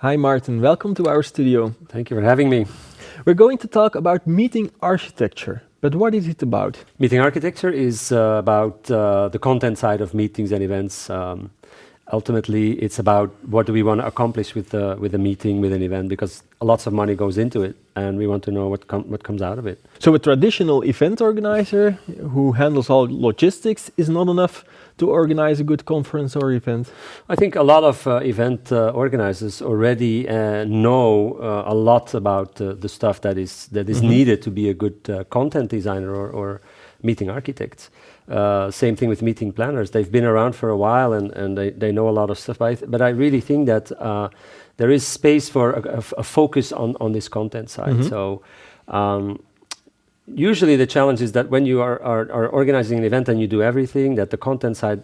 Hi Martin, welcome to our studio. Thank you for having me. We're going to talk about meeting architecture, but what is it about? Meeting architecture is about the content side of meetings and events. Ultimately, it's about what do we want to accomplish with a meeting, with an event, because lots of money goes into it, and we want to know what comes out of it. So a traditional event organizer who handles all logistics is not enough to organize a good conference or event? I think a lot of event organizers already know a lot about the stuff that is needed to be a good content designer or meeting architect. Same thing with meeting planners. They've been around for a while and they know a lot of stuff. But I really think that there is space for a focus on this content side. So usually the challenge is that when you are organizing an event and you do everything, that the content side,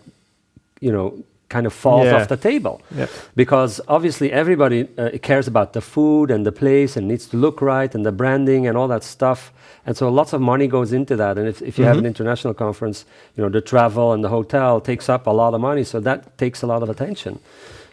kind of falls off the table. Yeah. Because obviously everybody cares about the food and the place and needs to look right and the branding and all that stuff. And so lots of money goes into that. And if you have an international conference, the travel and the hotel takes up a lot of money. So that takes a lot of attention.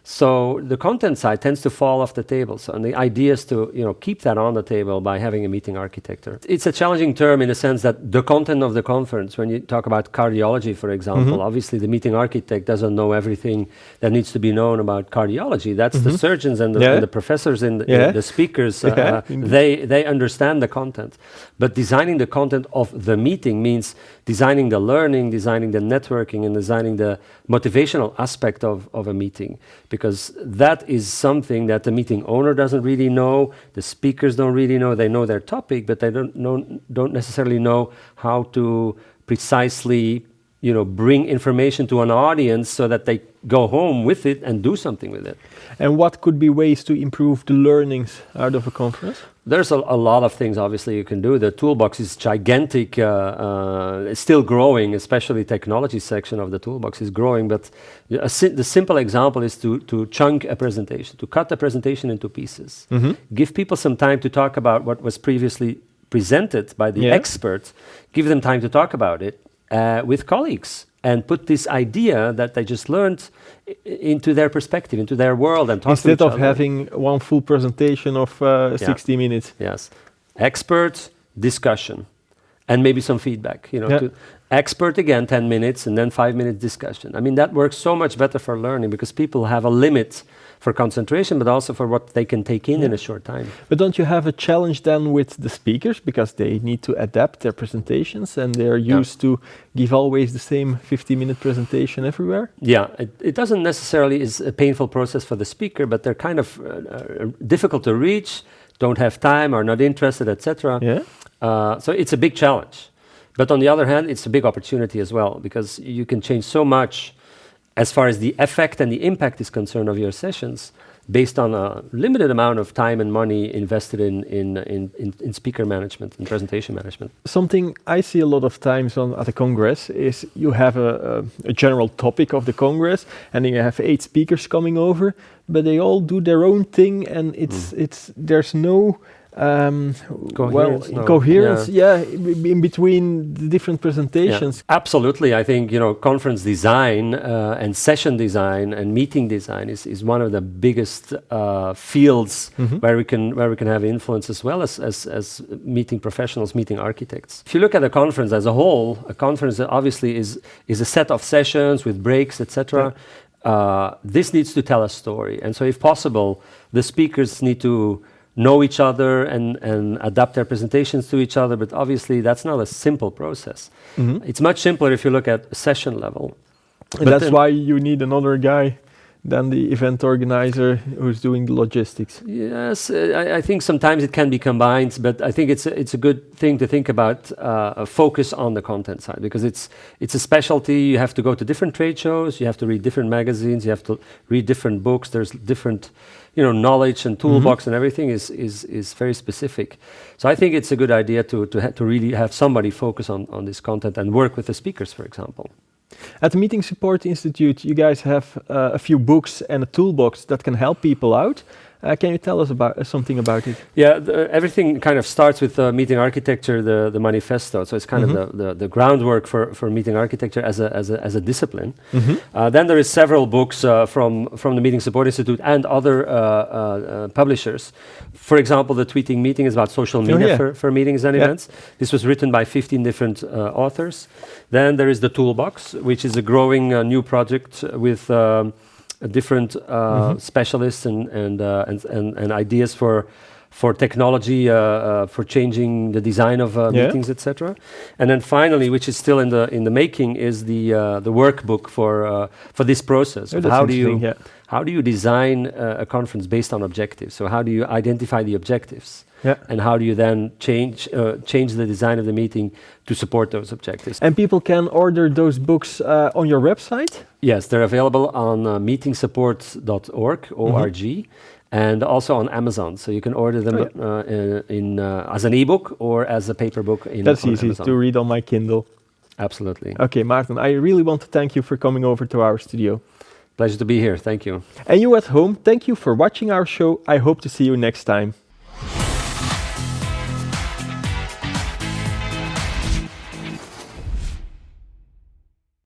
So the content side tends to fall off the table. So, and the idea is to keep that on the table by having a meeting architect. It's a challenging term in the sense that the content of the conference, when you talk about cardiology, for example, obviously the meeting architect doesn't know everything that needs to be known about cardiology. That's the surgeons and the professors and the speakers. They understand the content. But designing the content of the meeting means designing the learning, designing the networking, and designing the motivational aspect of a meeting. Because that is something that the meeting owner doesn't really know, the speakers don't really know. They know their topic, but they don't necessarily know how to precisely bring information to an audience so that they go home with it and do something with it. And what could be ways to improve the learnings out of a conference? There's a lot of things obviously you can do. The toolbox is gigantic, it's still growing, especially technology section of the toolbox is growing, but the simple example is to chunk a presentation, to cut the presentation into pieces. Give people some time to talk about what was previously presented by the expert, give them time to talk about it with colleagues, and put this idea that they just learned into their perspective, into their world, and talk to each instead other. of having one full presentation of 60 minutes. Yes, expert, discussion, and maybe some feedback. To expert again 10 minutes, and then 5 minutes discussion. I mean, that works so much better for learning because people have a limit for concentration, but also for what they can take in a short time. But don't you have a challenge then with the speakers because they need to adapt their presentations and they're used to give always the same 50-minute presentation everywhere? Yeah, it doesn't necessarily is a painful process for the speaker, but they're kind of difficult to reach, don't have time, are not interested, etc. So it's a big challenge. But on the other hand, it's a big opportunity as well because you can change so much as far as the effect and the impact is concerned of your sessions based on a limited amount of time and money invested in speaker management and presentation management. Something I see a lot of times at a congress is you have a general topic of the congress and then you have 8 speakers coming over, but they all do their own thing and there's no coherence in between the different presentations. Absolutely. I think conference design and session design and meeting design is one of the biggest fields where we can have influence as well as meeting professionals, meeting architects. If you look at a conference as a whole, a conference obviously is a set of sessions with breaks, etc. This needs to tell a story, and so if possible, the speakers need to know each other and adapt their presentations to each other, but obviously that's not a simple process. It's much simpler if you look at session level. And that's why you need another guy than the event organizer who's doing the logistics. Yes, I think sometimes it can be combined, but I think it's a good thing to think about a focus on the content side because it's a specialty. You have to go to different trade shows, you have to read different magazines, you have to read different books. There's different knowledge and toolbox and everything is very specific. So I think it's a good idea to really have somebody focus on this content and work with the speakers, for example. At the Meeting Support Institute, you guys have a few books and a toolbox that can help people out. Can you tell us about something about it? Yeah, everything kind of starts with meeting architecture, the manifesto. So it's kind of the groundwork for meeting architecture as a discipline. Then there is several books from the Meeting Support Institute and other publishers. For example, the Tweeting Meeting is about social media for meetings and events. This was written by 15 different authors. Then there is the Toolbox, which is a growing new project with different specialists and ideas for technology, for changing the design of meetings, etc. And then finally, which is still in the making, is the workbook for this process. Oh, How do you design a conference based on objectives? So how do you identify the objectives? And how do you then change the design of the meeting to support those objectives? And people can order those books on your website? Yes, they're available on meetingsupport.org, and also on Amazon. So you can order them as an ebook or as a paper book. That's easy Amazon. To read on my Kindle. Absolutely. Okay, Maarten, I really want to thank you for coming over to our studio. Pleasure to be here. Thank you. And you at home, thank you for watching our show. I hope to see you next time.